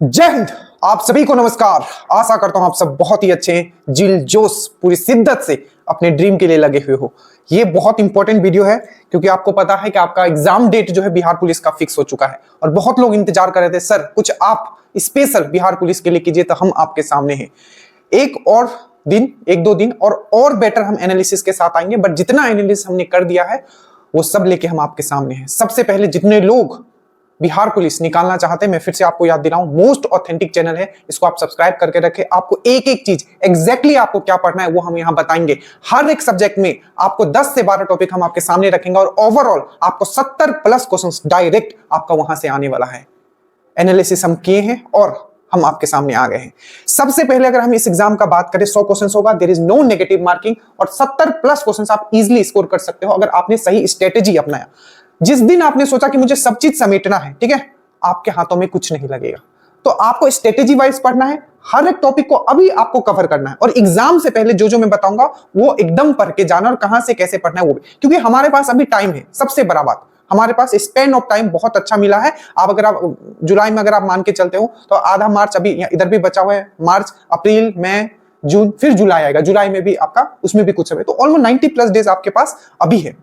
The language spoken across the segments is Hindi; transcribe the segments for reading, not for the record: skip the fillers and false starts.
जय हिंद। आप सभी को नमस्कार। आशा करता हूं आप सब बहुत ही अच्छे हैं, जिल जोश पूरी शिद्दत से अपने ड्रीम के लिए लगे हुए हो। ये बहुत इंपॉर्टेंट वीडियो है क्योंकि आपको पता है कि आपका एग्जाम डेट जो है बिहार पुलिस का फिक्स हो चुका है और बहुत लोग इंतजार कर रहे थे, सर कुछ आप स्पेशल बिहार पुलिस के लिए कीजिए, तो हम आपके सामने हैं। एक दो दिन और बेटर हम एनालिसिस के साथ आएंगे, बट जितना एनालिसिस हमने कर दिया है वो सब लेके हम आपके सामने हैं। सबसे पहले जितने लोग बिहार पुलिस निकालना चाहते हैं, मैं फिर से आपको याद दिलाऊं, मोस्ट ऑथेंटिक चैनल है, इसको आप सब्सक्राइब करके रखें। आपको एक एक चीज एग्जैक्टली आपको क्या पढ़ना है वो हम यहां बताएंगे। हर एक सब्जेक्ट में आपको 10 से 12 टॉपिक हम आपके सामने रखेंगे और ओवरऑल आपको 70 प्लस क्वेश्चंस डायरेक्ट आपका वहां से आने वाला है। एनालिसिस हम किए हैं और हम आपके सामने आ गए हैं। सबसे पहले अगर हम इस एग्जाम का बात करें, 100 क्वेश्चंस होगा, there is no negative marking और 70 प्लस क्वेश्चंस आप इजीली स्कोर कर सकते हो अगर आपने सही स्ट्रेटेजी अपनाया। जिस दिन आपने सोचा कि मुझे सब चीज समेटना है, ठीक है, आपके हाथों में कुछ नहीं लगेगा। तो आपको स्ट्रेटेजी वाइज पढ़ना है, हर एक टॉपिक को अभी आपको कवर करना है और एग्जाम से पहले जो मैं बताऊंगा वो एकदम पढ़ के जाना और कहां से कैसे पढ़ना है वो भी, क्योंकि हमारे पास अभी टाइम है। सबसे बड़ा बात, हमारे पास स्पेन ऑफ टाइम बहुत अच्छा मिला है। आप जुलाई में अगर आप मान के चलते हो तो आधा मार्च अभी इधर भी बचा हुआ है, मार्च अप्रैल मई जून, फिर जुलाई आएगा, जुलाई में भी आपका उसमें भी कुछ है, तो ऑलमोस्ट 90 प्लस डेज आपके पास अभी है।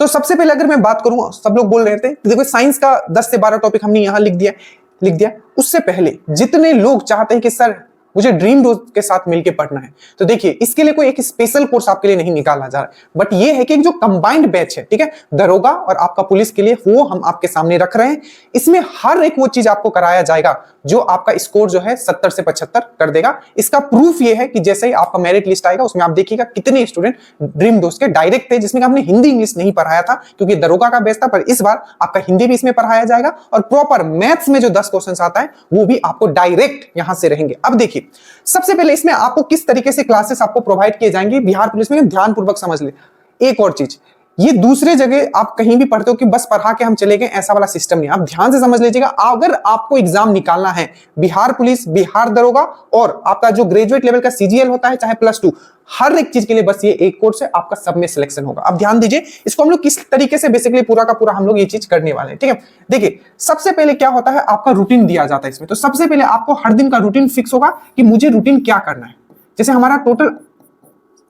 तो सबसे पहले अगर मैं बात करूं, सब लोग बोल रहे थे देखो साइंस का 10 से 12 टॉपिक हमने यहां लिख दिया। उससे पहले जितने लोग चाहते हैं कि सर मुझे ड्रीम दोस्त के साथ मिलकर पढ़ना है, तो देखिए इसके लिए कोई एक स्पेशल कोर्स आपके लिए नहीं निकाला जा रहा है, बट ये है कि एक जो कंबाइंड बैच है, ठीक है, दरोगा और आपका पुलिस के लिए, वो हम आपके सामने रख रहे हैं। इसमें हर एक वो चीज आपको कराया जाएगा जो आपका स्कोर जो है 70 से 75 कर देगा। इसका प्रूफ ये है कि जैसे ही आपका मेरिट लिस्ट आएगा उसमें आप देखिएगा कितने स्टूडेंट ड्रीम दोस्त के डायरेक्ट थे, जिसमें हमने हिंदी इंग्लिश नहीं पढ़ाया था क्योंकि दरोगा का बेस था, पर इस बार आपका हिंदी भी इसमें पढ़ाया जाएगा और प्रॉपर मैथ्स में जो 10 क्वेश्चन आता है वो भी आपको डायरेक्ट यहां से रहेंगे। अब देखिए सबसे पहले इसमें आपको किस तरीके से क्लासेस आपको प्रोवाइड किए जाएंगे बिहार पुलिस में, ध्यानपूर्वक समझ ले। एक और चीज, ये दूसरे जगह आप कहीं भी पढ़ते हो कि बस पढ़ा के हम चले गए, ऐसा वाला सिस्टम नहीं। आप ध्यान से समझ लीजिएगा, अगर आपको एग्जाम निकालना है बिहार पुलिस, बिहार दरोगा और आपका जो ग्रेजुएट लेवल का सीजीएल होता है चाहे +2, हर एक चीज के लिए बस ये एक कोर्स है, आपका सब में सिलेक्शन होगा। अब ध्यान दीजिए, इसको हम लोग किस तरीके से बेसिकली पूरा का पूरा हम लोग ये चीज करने वाले हैं, ठीक है। देखिए सबसे पहले क्या होता है, आपका रूटीन दिया जाता है इसमें। तो सबसे पहले आपको हर दिन का रूटीन फिक्स होगा कि मुझे रूटीन क्या करना है। जैसे हमारा टोटल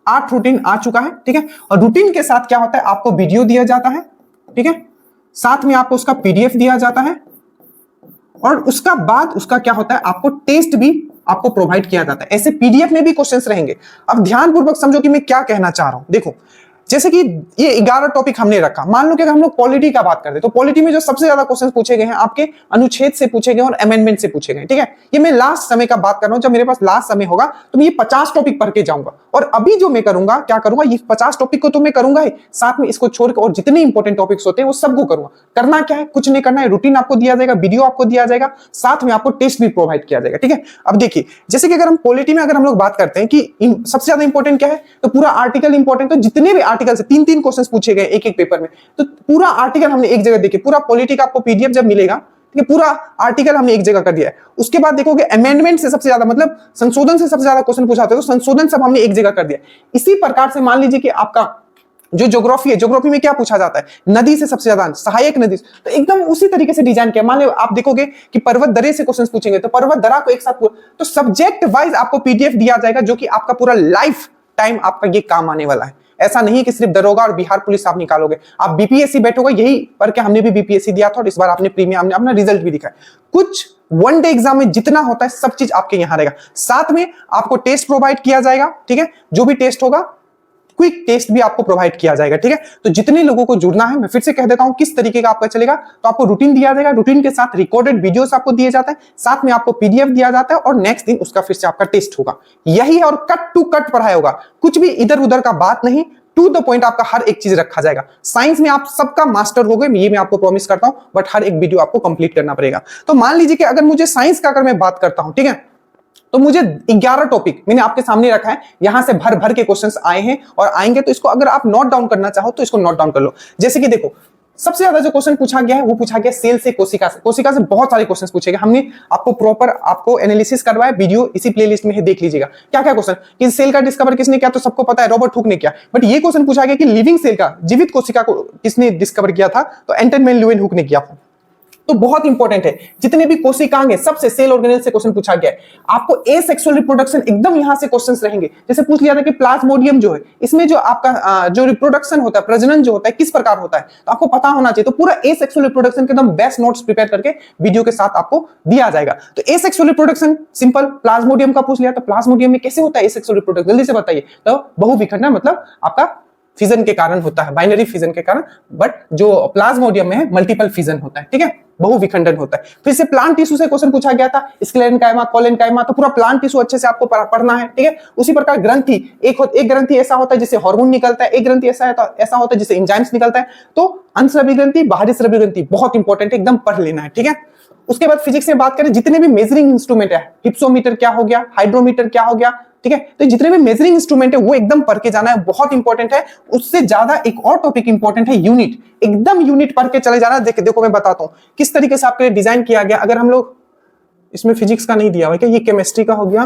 8 रूटीन आ चुका है, ठीक है, और रूटीन के साथ क्या होता है, आपको वीडियो दिया जाता है, ठीक है, साथ में आपको उसका पीडीएफ दिया जाता है और उसका बाद उसका क्या होता है, आपको टेस्ट भी आपको प्रोवाइड किया जाता है। ऐसे पीडीएफ में भी क्वेश्चंस रहेंगे। अब ध्यानपूर्वक समझो कि मैं क्या कहना चाह रहा हूं। देखो जैसे कि ये 11 टॉपिक हमने रखा, मान लो कि अगर हम लोग पॉलिटी का बात करते तो पॉलिटी में जो सबसे ज्यादा क्वेश्चंस पूछे गए हैं आपके अनुच्छेद से पूछे गए और अमेंडमेंट से पूछे गए, ठीक है। ये मैं लास्ट समय का बात कर रहा हूं, जब मेरे पास लास्ट समय होगा तो मैं ये 50 टॉपिक पढ़ के जाऊंगा। और अभी जो मैं करूंगा, क्या करूंगा, ये 50 टॉपिक को तो मैं करूंगा ही, साथ में इसको छोड़कर और जितने इंपॉर्टेंट टॉपिक्स होते हैं वो सबको करूंगा। करना क्या है, कुछ नहीं करना है, रूटीन आपको दिया जाएगा, वीडियो आपको दिया जाएगा, साथ में आपको टेस्ट भी प्रोवाइड किया जाएगा, ठीक है। अब देखिए जैसे कि अगर हम पॉलिटी में अगर हम लोग बात करते हैं कि सबसे ज्यादा इंपॉर्टेंट क्या है, तो पूरा आर्टिकल इंपॉर्टेंट। तो जितने भी आर्टिकल से 3-3 क्वेश्चन पूछे गए एक पेपर में, तो पूरा आर्टिकल हमने एक जगह देखिए। पूरा पॉलिटी का आपको पीडीएफ जब मिलेगा, ठीक है, पूरा आर्टिकल हमने एक जगह कर दिया है। उसके बाद देखोगे अमेंडमेंट से सबसे ज्यादा, मतलब संशोधन से सबसे ज्यादा क्वेश्चन पूछा होता है, तो संशोधन सब हमने एक जगह कर दिया। इसी प्रकार से मान लीजिए कि आपका जो ज्योग्राफी है, ज्योग्राफी में क्या पूछा जाता है, नदी से सबसे ज्यादा, सहायक नदी, तो एकदम उसी तरीके से डिजाइन किया। मान लो आप देखोगे कि पर्वत दरे से क्वेश्चन पूछेंगे तो पर्वत दरा को एक साथ, तो सब्जेक्ट वाइज आपको पीडीएफ दिया जाएगा जो कि आपका पूरा लाइफ टाइम आपका ये काम आने वाला है। ऐसा नहीं कि सिर्फ दरोगा और बिहार पुलिस आप निकालोगे, आप बीपीएससी बैठोगे, यही पढ़ के हमने भी बीपीएससी दिया था और इस बार आपने प्रीमियम, हमने अपना रिजल्ट भी दिखा है। कुछ वन डे एग्जाम में जितना होता है सब चीज आपके यहां रहेगा। साथ में आपको टेस्ट प्रोवाइड किया जाएगा, ठीक है, जो भी टेस्ट होगा क्विक टेस्ट भी आपको प्रोवाइड किया जाएगा, ठीक है। तो जितने लोगों को जुड़ना है, मैं फिर से कह देता हूं किस तरीके का आपका चलेगा। तो आपको रूटीन दिया जाएगा, रूटीन के साथ रिकॉर्डेड वीडियोस आपको दिए जाता है, साथ में आपको पीडीएफ दिया जाता है और नेक्स्ट दिन उसका फिर से आपका टेस्ट होगा। यही है, और कट टू कट पढ़ाया होगा, कुछ भी इधर उधर का बात नहीं, टू द पॉइंट आपका हर एक चीज रखा जाएगा। साइंस में आप सबका मास्टर हो गए, ये मैं आपको प्रॉमिस करता हूं, बट हर एक वीडियो आपको कंप्लीट करना पड़ेगा। तो मान लीजिए कि अगर मुझे साइंस का अगर मैं बात करता हूं, ठीक है, तो मुझे 11 टॉपिक मैंने आपके सामने रखा है, यहां से भर भर के क्वेश्चंस आए हैं और आएंगे। तो इसको अगर आप नोट डाउन करना चाहो तो इसको नोट डाउन कर लो। जैसे कि देखो सबसे ज्यादा जो क्वेश्चन पूछा गया है वो पूछा गया सेल से कोशिका से। कोशिका से बहुत सारे क्वेश्चन पूछे गए, हमने आपको प्रॉपर आपको एनालिसिस करवाया, वीडियो इसी प्लेलिस्ट में है, देख लीजिएगा। क्या क्या क्वेश्चन, कि सेल का डिस्कवर किसने किया, तो सबको पता है रॉबर्ट हुक ने किया। बट ये क्वेश्चन पूछा गया कि लिविंग सेल का, जीवित कोशिका को किसने डिस्कवर किया था, तो एंटन मैन ल्यूवेन हुक ने किया था। तो बहुत इंपॉर्टेंट है। जितने भी कोशिकांग है सबसे सेल ऑर्गेनेल से क्वेश्चन पूछा गया है। आपको एसेक्सुअल रिप्रोडक्शन एकदम यहां से क्वेश्चंस रहेंगे। जैसे पूछ लिया था कि प्लाज्मोडियम जो है इसमें जो आपका जो रिप्रोडक्शन होता है, प्रजनन जो होता है किस प्रकार होता है, तो आपको पता होना चाहिए। तो पूरा एसेक्सुअल रिप्रोडक्शन के एकदम बेस्ट नोट्स प्रिपेयर करके वीडियो के साथ आपको दिया जाएगा। तो एसेक्सुअल रिप्रोडक्शन सिंपल, प्लाज्मोडियम का पूछ लिया तो प्लाज्मोडियम में कैसे होता है एसेक्सुअल रिप्रोडक्शन, जल्दी से बताइए। तो बहुविखंडन मतलब आपका फिजन के कारण होता है, बाइनरी फिजन के कारण, बट जो प्लाज्मोडियम में है मल्टीपल फिजन होता है, ठीक है, बहुविखंडन होता है। फिर से प्लांट टिश्यू से क्वेश्चन पूछा गया था, स्क्लेरेन्काइमा, कोलेन्काइमा, तो पूरा प्लांट टिश्यू अच्छे से आपको पढ़ना है, ठीक है। उसी प्रकार ग्रंथि, एक ग्रंथि ऐसा होता है जिससे हार्मोन निकलता है, एक ग्रंथि ऐसा होता है जिससे एंजाइम्स निकलता है। तो अंतस्रावी ग्रंथि, बाहरी स्रावी ग्रंथि बहुत इंपॉर्टेंट है, एकदम पढ़ लेना है, ठीक है। उसके बाद फिजिक्स में बात करें, जितने भी मेजरिंग इंस्ट्रूमेंट है, हिप्सोमीटर क्या हो गया, हाइड्रोमीटर क्या हो गया, ठीक है, तो जितने भी मेजरिंग इंस्ट्रूमेंट है वो एकदम पढ़ के जाना है, बहुत इंपॉर्टेंट है। उससे ज्यादा एक और टॉपिक इंपॉर्टेंट है यूनिट, एकदम यूनिट पढ़ के चले जाना। देखो मैं बताता हूं किस तरीके से आपके लिए डिजाइन किया गया। अगर हम लोग इसमें फिजिक्स का नहीं दिया हुआ है क्या, ये केमिस्ट्री का हो गया,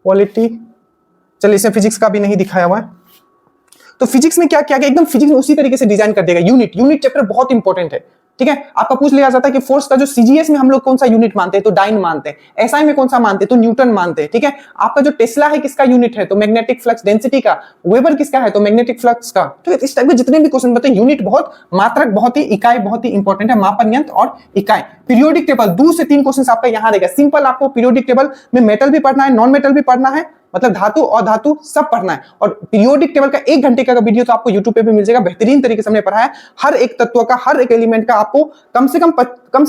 क्वालिटी, चलिए इसमें फिजिक्स का भी नहीं दिखाया हुआ है। तो फिजिक्स में क्या किया गया, एकदम फिजिक्स में उसी तरीके से डिजाइन कर देगा। यूनिट चैप्टर बहुत इंपॉर्टेंट है, ठीक है। आपका पूछ लिया जाता है कि फोर्स का जो सीजीएस में हम लोग कौन सा यूनिट मानते हैं, तो डाइन मानते हैं। एसआई में कौन सा मानते हैं, तो न्यूटन मानते हैं, ठीक है। आपका जो टेस्ला है किसका यूनिट है, तो मैग्नेटिक फ्लक्स डेंसिटी का। वेबर किसका है, तो मैग्नेटिक फ्लक्स का। तो इस टाइप के जितने भी क्वेश्चन बताए, यूनिट बहुत, मात्रक बहुत ही, इकाई बहुत ही इंपॉर्टेंट है, मापन यंत्र और इकाई। पीरियोडिक टेबल 2 से 3 क्वेश्चन आपका यहां रहेगा। सिंपल, आपको पीरियोडिक टेबल में मेटल भी पढ़ना है, नॉन मेटल भी पढ़ना है, मतलब धातु और धातु सब पढ़ना है। और पीरियोडिक टेबल का 1 घंटे का वीडियो तो आपको YouTube पे भी मिल जाएगा, बेहतरीन तरीके से हमने पढ़ा है। हर एक तत्व का, हर एक एलिमेंट का आपको कम से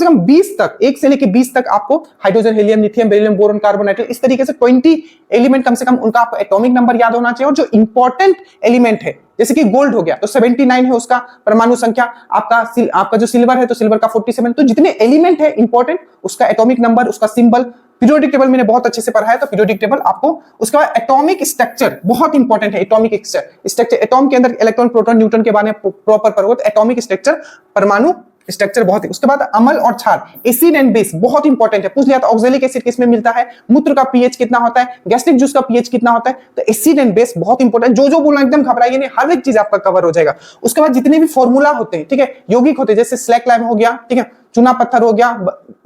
कम 20 तक, 1 से लेकर 20 तक आपको hydrogen, helium, lithium, beryllium, boron, carbon, nitrogen, इस तरीके से 20 एलिमेंट कम से कम उनका आपको एटॉमिक नंबर याद होना चाहिए। और जो इंपॉर्टेंट एलिमेंट है, जैसे कि गोल्ड हो गया तो 79 है उसका परमाणु संख्या, आपका जो सिल्वर है तो सिल्वर का 47। तो जितने एलिमेंट है इंपॉर्टेंट, उसका एटॉमिक नंबर, उसका सिंबल, पीरियोडिक टेबल मैंने बहुत अच्छे से पढ़ा है। तो पीरियोडिक टेबल आपको, उसके बाद एटॉमिक स्ट्रक्चर बहुत इंपॉर्टेंट है। एटॉमिक स्ट्रक्चर, एटॉम के अंदर इलेक्ट्रॉन, प्रोटॉन, न्यूट्रॉन के बारे में प्रॉपर पढ़ोगे तो एटॉमिक स्ट्रक्चर, परमाणु स्ट्रक्चर बहुत है। उसके बाद अम्ल और क्षार, एसिड एंड बेस बहुत इंपॉर्टेंट है। पूछ लिया था ऑक्सैलिक एसिड किसमें मिलता है, मूत्र का पीएच कितना होता है, गैस्ट्रिक जूस का पीएच कितना होता है। तो एसिड एंड बेस बहुत इंपॉर्टेंट, जो बोलना एकदम घबराइए नहीं, हर एक चीज आपका कवर हो जाएगा। उसके बाद जितने भी फॉर्मूला होते हैं, ठीक है, यौगिक होते हैं, जैसे स्लैक लाइम हो गया, ठीक है, चुना पत्थर हो गया,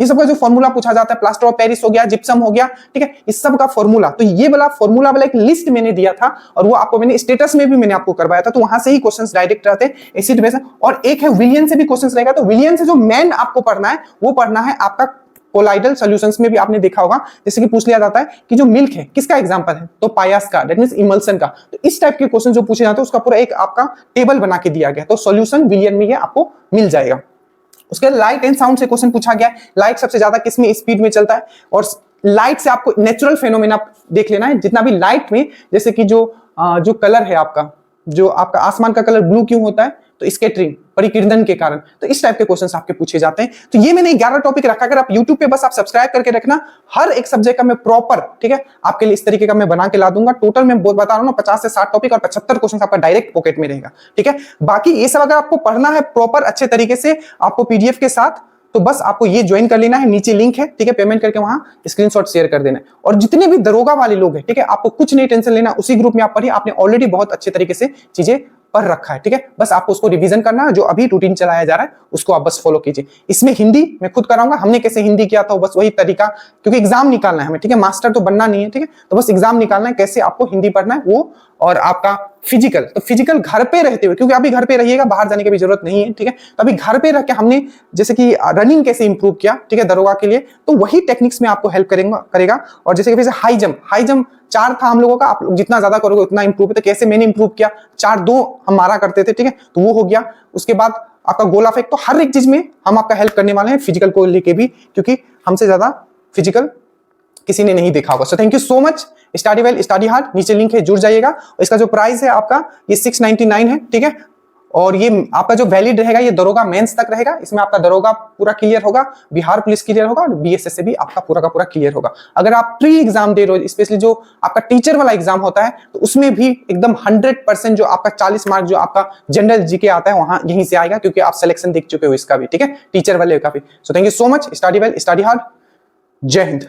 ये सब का जो फॉर्मूला पूछा जाता है, प्लास्टर ऑफ पेरिस हो गया, जिप्सम हो गया, ठीक है, इस सब का फॉर्मूला। तो ये वाला फॉर्मूला वाला एक लिस्ट मैंने दिया था और वो आपको मैंने स्टेटस में भी मैंने आपको करवाया था। तो वहां से ही क्वेश्चंस डायरेक्ट रहते हैं एसिड बेस। और एक है विलियन से भी क्वेश्चंस रहेगा। तो विलियन से जो मेन आपको पढ़ना है वो पढ़ना है आपका कोलाइडल सॉल्यूशंस में भी आपने देखा होगा, जैसे कि पूछ लिया जाता है कि जो मिल्क है किसका एग्जांपल है, तो पायास का, दैट मींस इमल्सन का। तो इस टाइप के क्वेश्चन जो पूछे जाते हैं उसका पूरा एक आपका टेबल बना के दिया गया। तो सॉल्यूशन विलियन में ये आपको मिल जाएगा। उसके बाद लाइट एंड साउंड से क्वेश्चन पूछा गया है। लाइट सबसे ज्यादा किस में स्पीड में चलता है, और लाइट से आपको नेचुरल फेनोमेना देख लेना है। जितना भी लाइट में, जैसे कि जो कलर है आपका, जो आपका आसमान का कलर ब्लू क्यों होता है, तो स्कैटरिंग, परिकीर्णन के कारण। तो इस टाइप के क्वेश्चंस आपके पूछे जाते हैं। तो ये मैंने 11 टॉपिक रखा। अगर आप YouTube पे बस आप सब्सक्राइब करके रखना, हर एक सब्जेक्ट का मैं प्रॉपर, ठीक है, आपके लिए इस तरीके का मैं बना के ला दूंगा। टोटल मैं बता रहा हूं ना 50 से 60 टॉपिक और 75 क्वेश्चन आपका डायरेक्ट पॉकेट में रहेगा, ठीक है। बाकी ये सब अगर आपको पढ़ना है प्रॉपर अच्छे तरीके से आपको PDF के साथ, तो बस आपको ये ज्वाइन कर लेना है, नीचे लिंक है, ठीक है, पेमेंट करके वहां स्क्रीनशॉट शेयर कर देना है। और जितने भी दरोगा वाले लोग हैं, ठीक है, आपको कुछ नहीं टेंशन लेना, उसी ग्रुप में आप पढ़िए, आपने ऑलरेडी बहुत अच्छे तरीके से चीजें पढ़ रखा है, ठीक है। बस आपको उसको रिवीजन करना है, जो अभी रूटीन चलाया जा रहा है उसको आप बस फॉलो कीजिए। इसमें हिंदी मैं खुद कराऊंगा, हमने कैसे हिंदी किया था बस वही तरीका, क्योंकि एग्जाम निकालना है हमें, ठीक है, मास्टर तो बनना नहीं है, ठीक है। तो बस एग्जाम निकालना है, कैसे आपको हिंदी पढ़ना है वो। और आपका फिजिकल, तो फिजिकल घर पे रहते हुए, क्योंकि अभी घर पे रहिएगा, बाहर जाने की भी जरूरत नहीं है, ठीक है। तो अभी घर पे रह के हमने जैसे कि रनिंग कैसे इंप्रूव किया, ठीक है, दरोगा के लिए, तो वही टेक्निक्स में आपको हेल्प करेगा। और जैसे कि वैसे हाई जंप 4 था हम लोगों का, आप लोग जितना ज्यादा करोगे उतना इंप्रूव है। तो कैसे मैंने इंप्रूव किया, 4-2 हम मारा करते थे, ठीक है, तो वो हो गया। उसके बाद आपका गोला फेंक, तो हर एक चीज में हम आपका हेल्प करने वाले हैं, फिजिकल को लेके भी, क्योंकि हमसे ज्यादा फिजिकल किसी ने नहीं देखा होगा। So thank you so much. Study well, study hard, नीचे लिंक है, जुड़ जाइएगा। इसका जो प्राइस है आपका ये 699 है, ठीक है। और ये आपका जो वैलिड रहेगा ये दरोगा मेंस तक रहेगा। इसमें आपका दरोगा पूरा क्लियर होगा, बिहार पुलिस क्लियर होगा, और BSS से भी आपका पूरा का पूरा क्लियर होगा। अगर आप प्री एग्जाम दे रहे हो, स्पेशली जो आपका टीचर वाला एग्जाम होता है, तो उसमें भी एकदम 100% जो आपका 40 मार्क जो आपका जनरल जीके आता है वहां यहीं से आएगा, क्योंकि आप सिलेक्शन देख चुके हो इसका भी, ठीक है, टीचर वाले का भी। So thank you so much. Study well, study hard. जय हिंद।